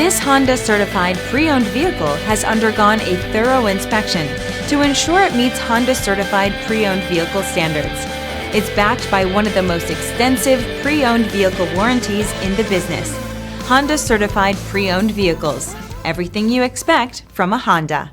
This Honda certified pre-owned vehicle has undergone a thorough inspection to ensure it meets Honda certified pre-owned vehicle standards. It's backed by one of the most extensive pre-owned vehicle warranties in the business. Honda certified pre-owned vehicles. Everything you expect from a Honda.